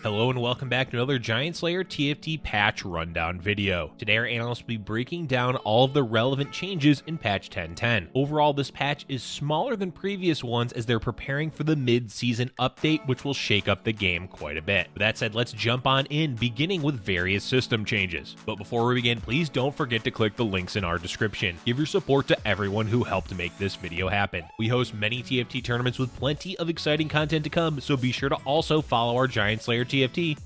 Hello and welcome back to another Giant Slayer TFT patch rundown video. Today our analyst will be breaking down all of the relevant changes in patch 10.10. Overall, this patch is smaller than previous ones as they're preparing for the mid-season update, which will shake up the game quite a bit. With that said, let's jump on in, beginning with various system changes. But before we begin, please don't forget to click the links in our description. Give your support to everyone who helped make this video happen. We host many TFT tournaments with plenty of exciting content to come, so be sure to also follow our Giant Slayer TFT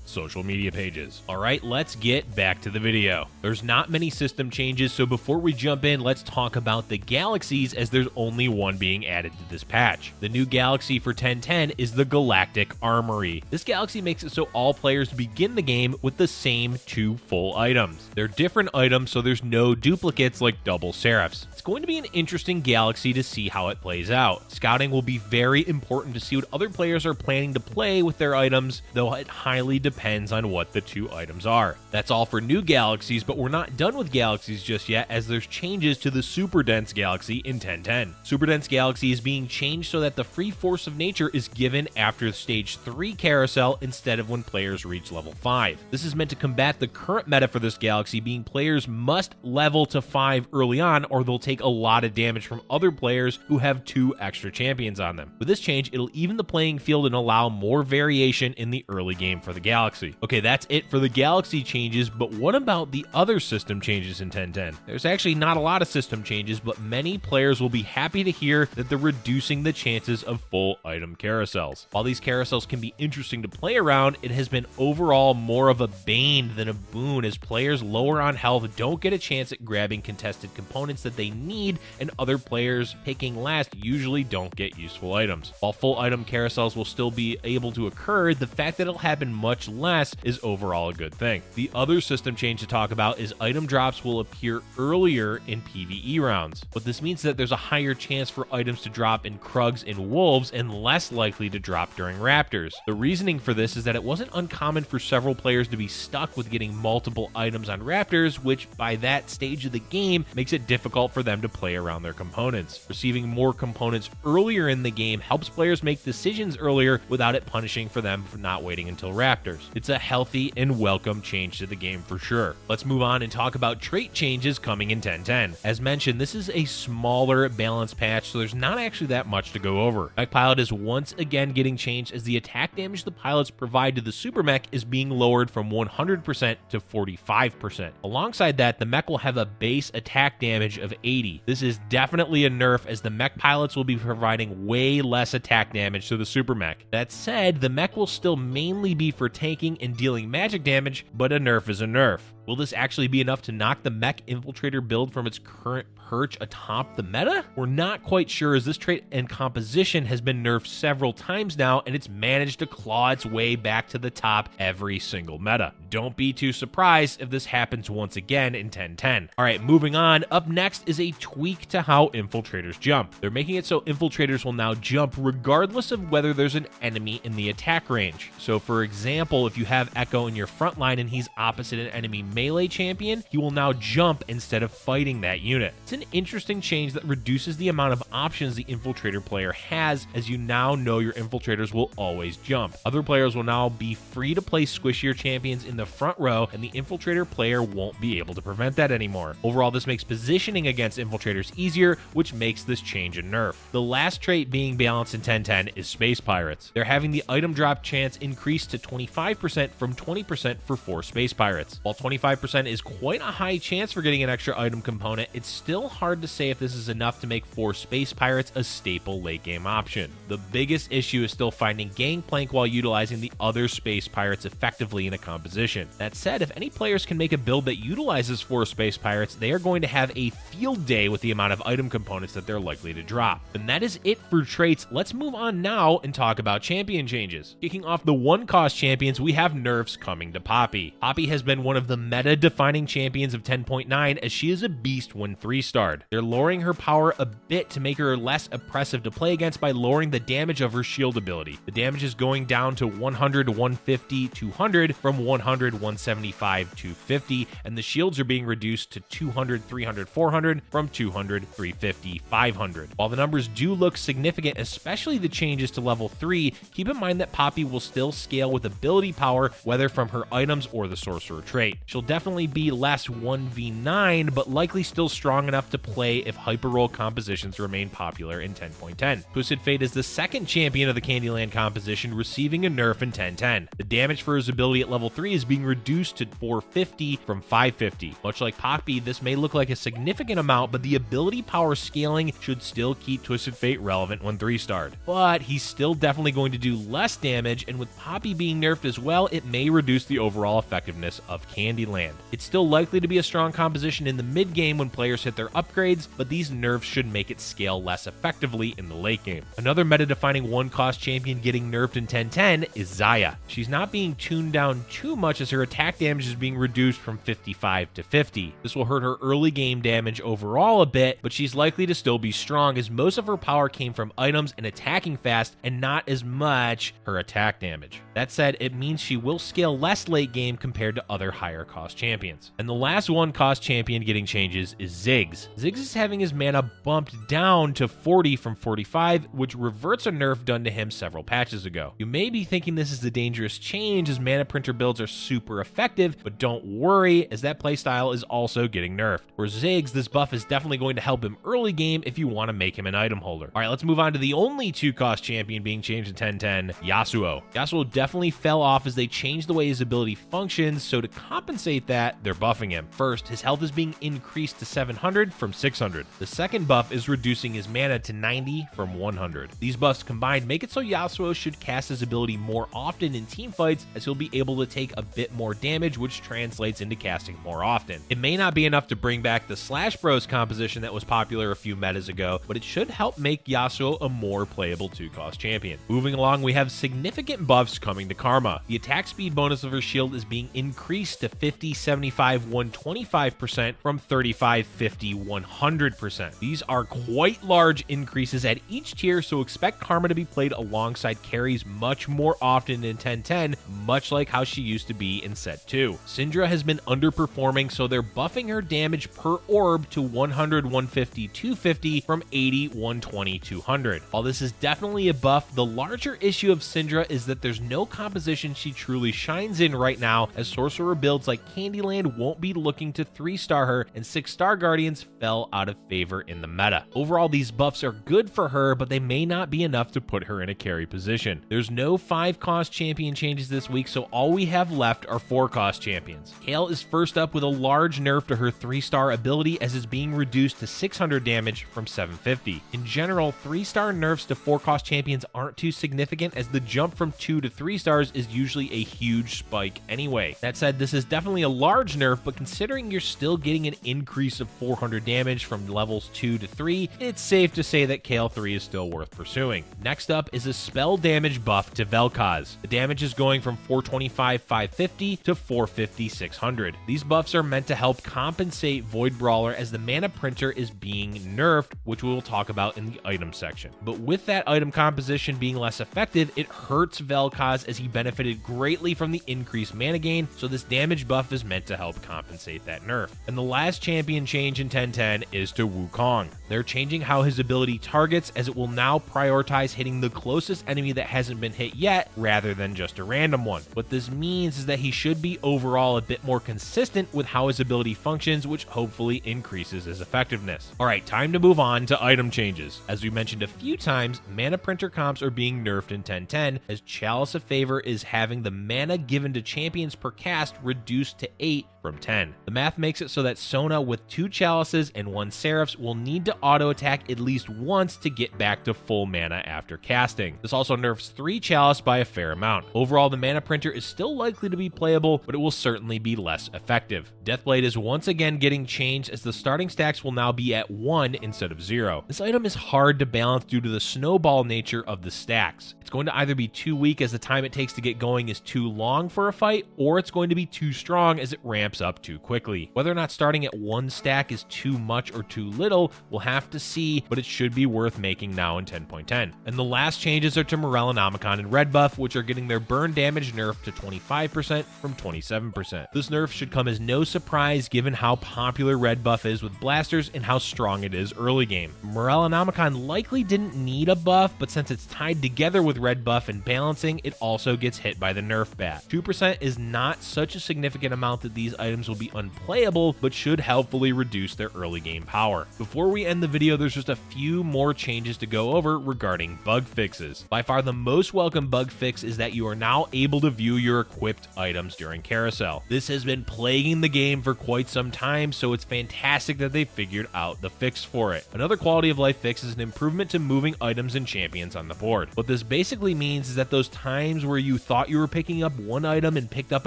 social media pages. Alright, let's get back to the video. There's not many system changes, so before we jump in, let's talk about the galaxies, as there's only one being added to this patch. The new galaxy for 10.10 is the Galactic Armory. This galaxy makes it so all players begin the game with the same 2 full items. They're different items, so there's no duplicates like double serifs. It's going to be an interesting galaxy to see how it plays out. Scouting will be very important to see what other players are planning to play with their items, though it highly depends on what the 2 items are. That's all for new galaxies, but we're not done with galaxies just yet, as there's changes to the Super Dense Galaxy in 10.10. Super Dense Galaxy is being changed so that the free force of nature is given after stage 3 carousel instead of when players reach level 5. This is meant to combat the current meta for this galaxy being players must level to 5 early on, or they'll take a lot of damage from other players who have 2 extra champions on them. With this change, it'll even the playing field and allow more variation in the early game for the galaxy. Okay, that's it for the galaxy changes, but what about the other system changes in 10.10? There's actually not a lot of system changes, but many players will be happy to hear that they're reducing the chances of full item carousels. While these carousels can be interesting to play around, it has been overall more of a bane than a boon, as players lower on health don't get a chance at grabbing contested components that they need, and other players picking last usually don't get useful items. While full item carousels will still be able to occur, the fact that it'll happen much less is overall a good thing. The other system change to talk about is item drops will appear earlier in PvE rounds. What this means is that there's a higher chance for items to drop in Krugs and Wolves and less likely to drop during Raptors. The reasoning for this is that it wasn't uncommon for several players to be stuck with getting multiple items on Raptors, which by that stage of the game makes it difficult for them to play around their components. Receiving more components earlier in the game helps players make decisions earlier without it punishing for them for not waiting until Raptors. It's a healthy and welcome change to the game for sure. Let's move on and talk about trait changes coming in 10.10. As mentioned, this is a smaller balanced patch, so there's not actually that much to go over. Mech Pilot is once again getting changed, as the attack damage the pilots provide to the Super Mech is being lowered from 100% to 45%. Alongside that, the mech will have a base attack damage of 80. This is definitely a nerf, as the mech pilots will be providing way less attack damage to the Super Mech. That said, the mech will still mainly be for tanking and dealing magic damage, but a nerf is a nerf. Will this actually be enough to knock the mech infiltrator build from its current perch atop the meta? We're not quite sure, as this trait and composition has been nerfed several times now, and it's managed to claw its way back to the top every single meta. Don't be too surprised if this happens once again in 10.10. Alright, moving on. Up next is a tweak to how infiltrators jump. They're making it so infiltrators will now jump regardless of whether there's an enemy in the attack range. So for example, if you have Echo in your front line and he's opposite an enemy melee champion, he will now jump instead of fighting that unit. It's an interesting change that reduces the amount of options the infiltrator player has, as you now know your infiltrators will always jump. Other players will now be free to play squishier champions in the front row, and the infiltrator player won't be able to prevent that anymore. Overall, this makes positioning against infiltrators easier, which makes this change a nerf. The last trait being balanced in 10.10 is Space Pirates. They're having the item drop chance increase to 25% from 20% for 4 Space Pirates. While 25% is quite a high chance for getting an extra item component, it's still hard to say if this is enough to make 4 Space Pirates a staple late game option. The biggest issue is still finding Gangplank while utilizing the other Space Pirates effectively in a composition. That said, if any players can make a build that utilizes 4 Space Pirates, they are going to have a field day with the amount of item components that they're likely to drop. And that is it for traits. Let's move on now and talk about champion changes. Kicking off the 1-cost champions, we have nerfs coming to Poppy. Poppy has been one of the meta-defining champions of 10.9 as she is a beast when 3-starred. They're lowering her power a bit to make her less oppressive to play against by lowering the damage of her shield ability. The damage is going down to 100, 150, 200 from 100, 175, 250, and the shields are being reduced to 200, 300, 400 from 200, 350, 500. While the numbers do look significant, especially the changes to level 3, keep in mind that Poppy will still scale with ability power, whether from her items or the sorcerer trait. She'll definitely be less 1v9, but likely still strong enough to play if hyper roll compositions remain popular in 10.10. Twisted Fate is the second champion of the Candyland composition, receiving a nerf in 10.10. The damage for his ability at level 3 is being reduced to 450 from 550. Much like Poppy, this may look like a significant amount, but the ability power scaling should still keep Twisted Fate relevant when 3-starred. But he's still definitely going to do less damage, and with Poppy being nerfed as well, it may reduce the overall effectiveness of Candyland. It's still likely to be a strong composition in the mid game when players hit their upgrades, but these nerfs should make it scale less effectively in the late game. Another meta-defining 1-cost champion getting nerfed in 10.10 is Xayah. She's not being tuned down too much as her attack damage is being reduced from 55 to 50. This will hurt her early game damage overall a bit, but she's likely to still be strong as most of her power came from items and attacking fast and not as much her attack damage. That said, it means she will scale less late game compared to other higher cost champions. And the last 1-cost champion getting changes is Ziggs. Ziggs is having his mana bumped down to 40 from 45, which reverts a nerf done to him several patches ago. You may be thinking this is a dangerous change as mana printer builds are super effective, but don't worry as that playstyle is also getting nerfed. For Ziggs, this buff is definitely going to help him early game if you want to make him an item holder. Alright, let's move on to the only 2-cost champion being changed in 10.10, Yasuo. Yasuo definitely fell off as they changed the way his ability functions, so to compensate that, they're buffing him. First, his health is being increased to 700 from 600. The second buff is reducing his mana to 90 from 100. These buffs combined make it so Yasuo should cast his ability more often in team fights as he'll be able to take a bit more damage, which translates into casting more often. It may not be enough to bring back the Slash Bros composition that was popular a few metas ago, but it should help make Yasuo a more playable 2-cost champion. Moving along, we have significant buffs coming to Karma. The attack speed bonus of her shield is being increased to 50, 75, 125% from 35, 50, 100%. These are quite large increases at each tier, so expect Karma to be played alongside carries much more often in 10.10, much like how she used to be in Set 2. Syndra has been underperforming, so they're buffing her damage per orb to 100, 150, 250 from 80, 120, 200. While this is definitely a buff, the larger issue of Syndra is that there's no composition she truly shines in right now, as sorcerer builds like Candyland won't be looking to 3-star her, and 6-star guardians fell out of favor in the meta. Overall, these buffs are good for her, but they may not be enough to put her in a carry position. There's no 5-cost champion changes this week, so all we have left are 4-cost champions. Kayle is first up with a large nerf to her 3-star ability as it's being reduced to 600 damage from 750. In general, 3-star nerfs to 4-cost champions aren't too significant as the jump from 2 to 3 stars is usually a huge spike anyway. That said, this is definitely a large nerf, but considering you're still getting an increase of 400 damage from levels 2 to 3, it's safe to say that Kayle 3 is still worth pursuing. Next up is a spell damage buff to Vel'Koz. The damage is going from 425, 550 to 450, 600. These buffs are meant to help compensate Void Brawler as the mana printer is being nerfed, which we will talk about in the item section. But with that item composition being less effective, it hurts Vel'Koz as he benefited greatly from the increased mana gain, so this damage buff is meant to help compensate that nerf. And the last champion change in 10.10 is to Wukong. They're changing how his ability targets as it will now prioritize hitting the closest enemy that hasn't been hit yet rather than just a random one. What this means is that he should be overall a bit more consistent with how his ability functions, which hopefully increases his effectiveness. Alright, time to move on to item changes. As we mentioned a few times, mana printer comps are being nerfed in 10.10 as Chalice of Favor is having the mana given to champions per cast reduced to 8 from 10. The math makes it so that Sona with 2 Chalices and 1 Seraphs will need to auto attack at least once to get back to full mana after casting. This also nerfs 3 Chalice by a fair amount. Overall, the mana printer is still likely to be playable, but it will certainly be less effective. Deathblade is once again getting changed as the starting stacks will now be at 1 instead of 0. This item is hard to balance due to the snowball nature of the stacks. It's going to either be too weak as the time it takes to get going is too long for a fight, or it's going to be too strong strong as it ramps up too quickly. Whether or not starting at 1 stack is too much or too little, we'll have to see, but it should be worth making now in 10.10. And the last changes are to Morellonomicon and Red Buff, which are getting their burn damage nerfed to 25% from 27%. This nerf should come as no surprise given how popular Red Buff is with blasters and how strong it is early game. Morellonomicon likely didn't need a buff, but since it's tied together with Red Buff and balancing, it also gets hit by the nerf bat. 2% is not such a significant amount that these items will be unplayable, but should helpfully reduce their early game power. Before we end the video, there's just a few more changes to go over regarding bug fixes. By far the most welcome bug fix is that you are now able to view your equipped items during carousel. This has been plaguing the game for quite some time, so it's fantastic that they figured out the fix for it. Another quality of life fix is an improvement to moving items and champions on the board. What this basically means is that those times where you thought you were picking up one item and picked up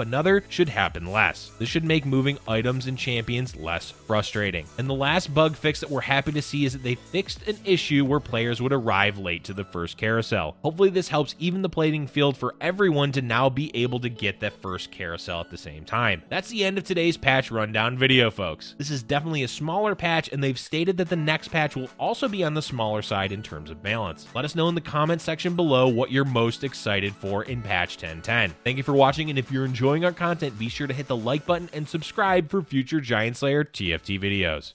another should happen less. This should make moving items and champions less frustrating. And the last bug fix that we're happy to see is that they fixed an issue where players would arrive late to the first carousel. Hopefully this helps even the playing field for everyone to now be able to get that first carousel at the same time. That's the end of today's patch rundown video, folks. This is definitely a smaller patch, and they've stated that the next patch will also be on the smaller side in terms of balance. Let us know in the comment section below what you're most excited for in patch 10.10. Thank you for watching, and if you're enjoying our content, be sure to hit the like button and subscribe for future Giant Slayer TFT videos.